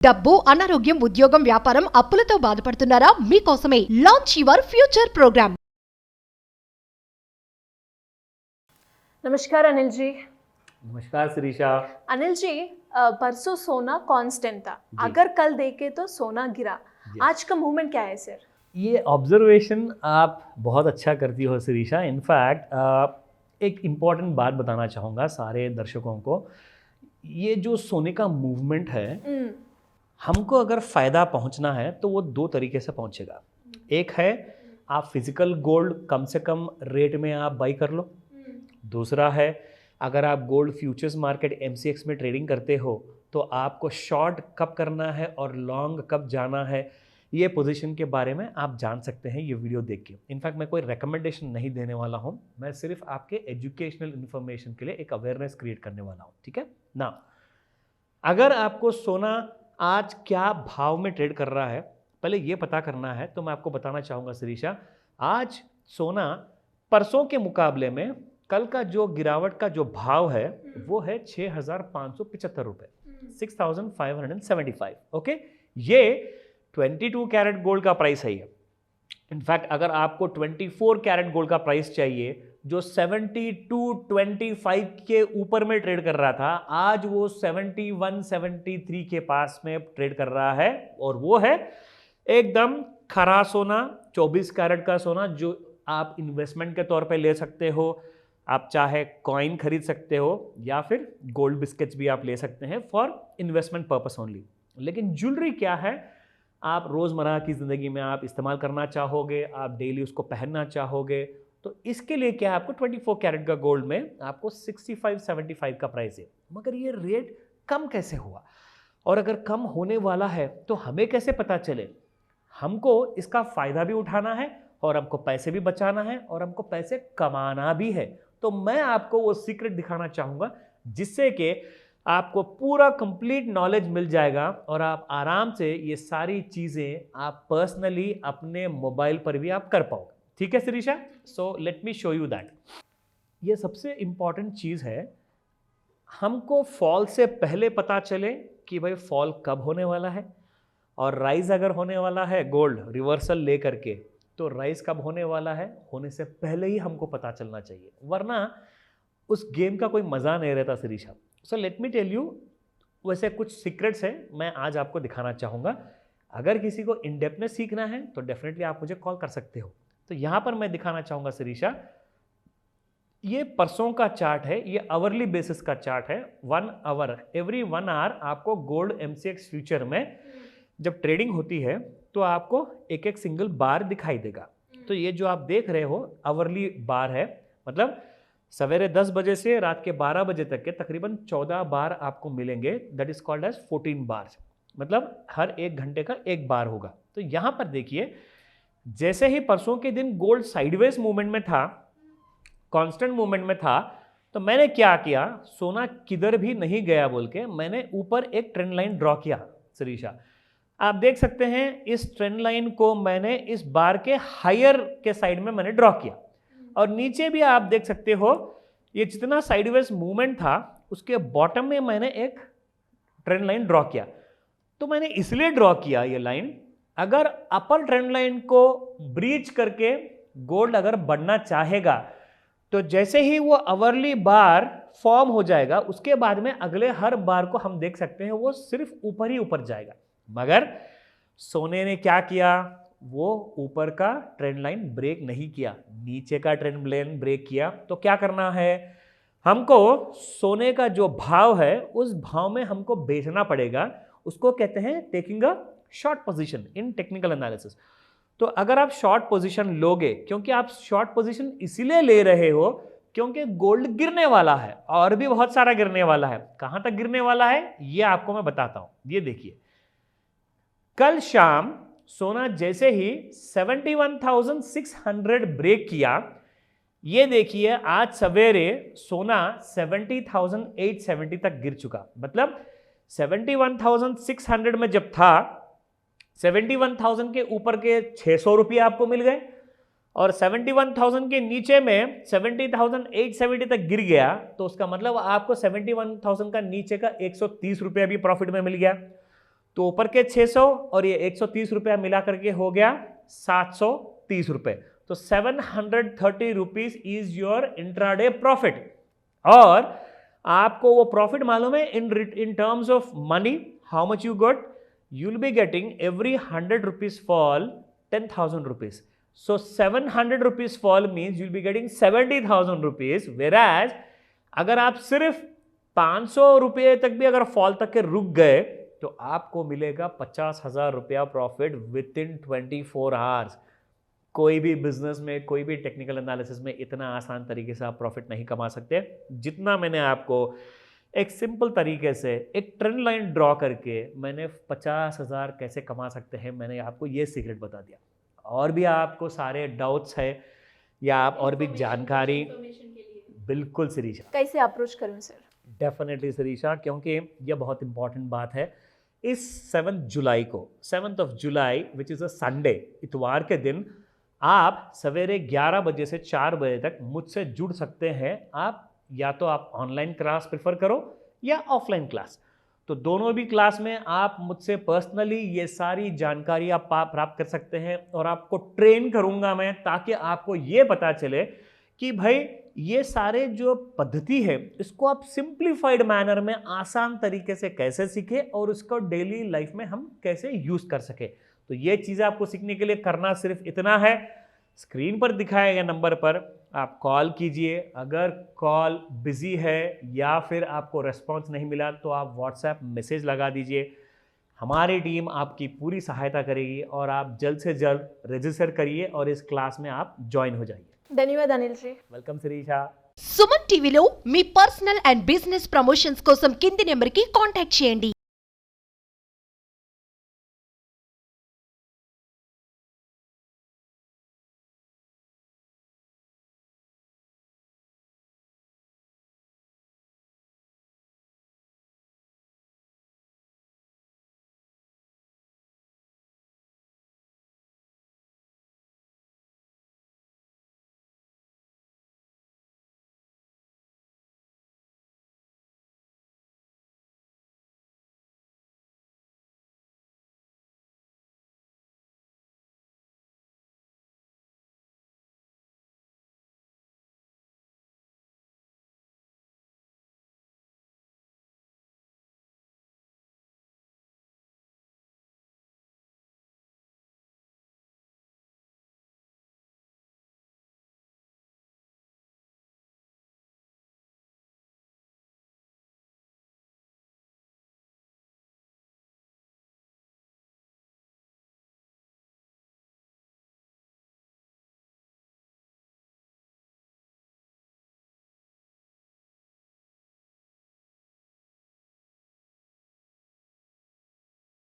డబ్బు అనారోగ్యం ఉద్యోగం వ్యాపారం అప్పులతో బాధపడుతున్నారా మీకోసమే లాంచ్ యువర్ ఫ్యూచర్ ప్రోగ్రామ్. नमस्कार अनिल जी. नमस्कार शिरीषा. अनिल जी, परसों सोना कांस्टेंट था, अगर कल देखे तो सोना गिरा, आज का मूवमेंट क्या है सर? ये ऑब्जर्वेशन आप बहुत अच्छा करती हो शिरीषा. इनफैक्ट एक इम्पॉर्टेंट बात बताना चाहूँगा सारे दर्शकों को. ये जो सोने का मूवमेंट है, हमको अगर फ़ायदा पहुंचना है तो वो दो तरीके से पहुंचेगा. एक है आप फिजिकल गोल्ड कम से कम रेट में आप बाई कर लो. दूसरा है अगर आप गोल्ड फ्यूचर्स मार्केट MCX में ट्रेडिंग करते हो तो आपको शॉर्ट कब करना है और लॉन्ग कब जाना है, ये पोजीशन के बारे में आप जान सकते हैं ये वीडियो देख के. इनफैक्ट मैं कोई रिकमेंडेशन नहीं देने वाला हूँ, मैं सिर्फ आपके एजुकेशनल इन्फॉर्मेशन के लिए एक अवेयरनेस क्रिएट करने वाला हूँ. ठीक है ना. अगर आपको सोना आज क्या भाव में ट्रेड कर रहा है पहले ये पता करना है तो मैं आपको बताना चाहूँगा शिरीषा. आज सोना परसों के मुकाबले में कल का जो गिरावट का जो भाव है वो है 6,575 रुपये, 6,575. ओके, ये 22 कैरेट गोल्ड का प्राइस है. ये इनफैक्ट अगर आपको 24 कैरेट गोल्ड का प्राइस चाहिए जो 72-25 के ऊपर में ट्रेड कर रहा था, आज वो 71-73 के पास में ट्रेड कर रहा है. और वो है एकदम खरा सोना, 24 कैरेट का सोना जो आप इन्वेस्टमेंट के तौर पे ले सकते हो. आप चाहे कॉइन खरीद सकते हो या फिर गोल्ड बिस्किट्स भी आप ले सकते हैं फॉर इन्वेस्टमेंट पर्पस ओनली. लेकिन ज्वेलरी क्या है, आप रोज़मर्रा की ज़िंदगी में आप इस्तेमाल करना चाहोगे, आप डेली उसको पहनना चाहोगे, तो इसके लिए क्या है आपको 24 कैरेट का गोल्ड में आपको 65-75 का प्राइस है. मगर ये रेट कम कैसे हुआ और अगर कम होने वाला है तो हमें कैसे पता चले. हमको इसका फ़ायदा भी उठाना है और हमको पैसे भी बचाना है और हमको पैसे कमाना भी है. तो मैं आपको वो सीक्रेट दिखाना चाहूँगा जिससे कि आपको पूरा कंप्लीट नॉलेज मिल जाएगा और आप आराम से ये सारी चीज़ें आप पर्सनली अपने मोबाइल पर भी आप कर पाओगे. ठीक है Shirisha. So let me show you that. ये सबसे इम्पॉर्टेंट चीज़ है, हमको फॉल से पहले पता चले कि भाई फॉल कब होने वाला है, और राइज अगर होने वाला है गोल्ड रिवर्सल ले करके तो राइज कब होने वाला है होने से पहले ही हमको पता चलना चाहिए, वरना उस गेम का कोई मज़ा नहीं रहता Shirisha. So let me tell you, वैसे कुछ सीक्रेट्स हैं मैं आज आपको दिखाना चाहूँगा. अगर किसी को इन डेप्थ में सीखना है तो डेफिनेटली आप मुझे कॉल कर सकते हो. तो यहाँ पर मैं दिखाना चाहूँगा शिरीषा, ये परसों का चार्ट है, ये आवरली बेसिस का चार्ट है. 1 आवर, एवरी 1 आवर आपको गोल्ड MCX फ्यूचर में जब ट्रेडिंग होती है तो आपको एक एक सिंगल बार दिखाई देगा. तो ये जो आप देख रहे हो आवरली बार है, मतलब सवेरे 10 बजे से रात के 12 बजे तक के तकरीबन 14 बार आपको मिलेंगे. दैट इज कॉल्ड एज 14 बार, मतलब हर एक घंटे का एक बार होगा. तो यहाँ पर देखिए, जैसे ही परसों के दिन गोल्ड साइडवेज मूवमेंट में था, कांस्टेंट मूवमेंट में था, तो मैंने क्या किया, सोना किधर भी नहीं गया बोल के मैंने ऊपर एक ट्रेंड लाइन ड्रॉ किया शिरीषा. आप देख सकते हैं इस ट्रेंड लाइन को मैंने इस बार के हायर के साइड में मैंने ड्रॉ किया, और नीचे भी आप देख सकते हो ये जितना साइडवेज मूवमेंट था उसके बॉटम में मैंने एक ट्रेंड लाइन ड्रॉ किया. तो मैंने इसलिए ड्रॉ किया ये लाइन, अगर अपर ट्रेंड लाइन को ब्रीच करके गोल्ड अगर बढ़ना चाहेगा तो जैसे ही वो आवरली बार फॉर्म हो जाएगा उसके बाद में अगले हर बार को हम देख सकते हैं वो सिर्फ ऊपर ही ऊपर जाएगा. मगर सोने ने क्या किया, वो ऊपर का ट्रेंड लाइन ब्रेक नहीं किया, नीचे का ट्रेंड लाइन ब्रेक किया. तो क्या करना है, हमको सोने का जो भाव है उस भाव में हमको बेचना पड़ेगा. उसको कहते हैं taking a short position in technical analysis. तो अगर आप शॉर्ट पोजीशन लोगे, क्योंकि आप शॉर्ट पोजीशन इसीलिए ले रहे हो क्योंकि गोल्ड गिरने वाला है और भी बहुत सारा गिरने वाला है. कहां तक गिरने वाला है ये आपको मैं बताता हूं. ये देखिए, कल शाम सोना जैसे ही 71,600 ब्रेक किया, ये देखिए आज सवेरे सोना 70,870 तक गिर चुका. मतलब 71,600 में जब था, 71,000 के ऊपर के 600 रुपये आपको मिल गए, और 71,000 के नीचे में 70,870 तक गिर गया, तो उसका मतलब आपको 71,000 का नीचे का 130 रुपया भी प्रॉफिट में मिल गया. तो ऊपर के 600 और ये 130 रुपया मिला करके हो गया 730 रुपए। तो 730 rupees is your intraday profit. और आपको वो प्रॉफिट मालूम है in terms of money how much you got? You will be getting every 100 rupees fall 10,000 rupees. So 700 rupees fall means you'll be getting 70,000 rupees, whereas अगर आप सिर्फ 500 रुपये तक भी अगर फॉल तक के रुक गए तो आपको मिलेगा 50,000 रुपया प्रॉफिट विद इन 24 आवर्स। कोई भी बिजनेस में, कोई भी टेक्निकल एनालिसिस में इतना आसान तरीके से आप प्रॉफिट नहीं कमा सकते जितना मैंने आपको एक सिंपल तरीके से एक ट्रेंड लाइन ड्रॉ करके मैंने 50,000 कैसे कमा सकते हैं, मैंने आपको ये सीक्रेट बता दिया। और भी आपको सारे डाउट्स है या आप और भी जानकारी, बिल्कुल शिरीषा, कैसे अप्रोच करूं सर? डेफिनेटली शिरीषा, क्योंकि यह बहुत इंपॉर्टेंट बात है। इस 7 जुलाई को, 7th of July which is a Sunday, इतवार के दिन आप सवेरे 11 बजे से 4 बजे तक मुझसे जुड़ सकते हैं। आप या तो आप ऑनलाइन क्लास प्रेफर करो या ऑफलाइन क्लास, तो दोनों भी क्लास में आप मुझसे पर्सनली ये सारी जानकारी आप प्राप्त कर सकते हैं और आपको ट्रेन करूंगा मैं, ताकि आपको ये पता चले कि भाई ये सारे जो पद्धति है इसको आप सिंप्लीफाइड मैनर में आसान तरीके से कैसे सीखें और उसको डेली लाइफ में हम कैसे यूज कर सके। तो ये चीज़ें आपको सीखने के लिए करना सिर्फ इतना है, स्क्रीन पर दिखाए गए नंबर पर आप कॉल कीजिए। अगर कॉल बिजी है या फिर आपको रिस्पॉन्स नहीं मिला तो आप व्हाट्सएप मैसेज लगा दीजिए। हमारी टीम आपकी पूरी सहायता करेगी और आप जल्द से जल्द रजिस्टर करिए और इस क्लास में आप ज्वाइन हो जाइए। धन्यवाद अनिल जी। వెల్కమ్ శిరీష। సుమన్ టీవీలో మీ పర్సనల్ అండ్ బిజినెస్ ప్రమోషన్స్ కోసం కింది నెంబర్కి కాంటాక్ట్ చేయండి.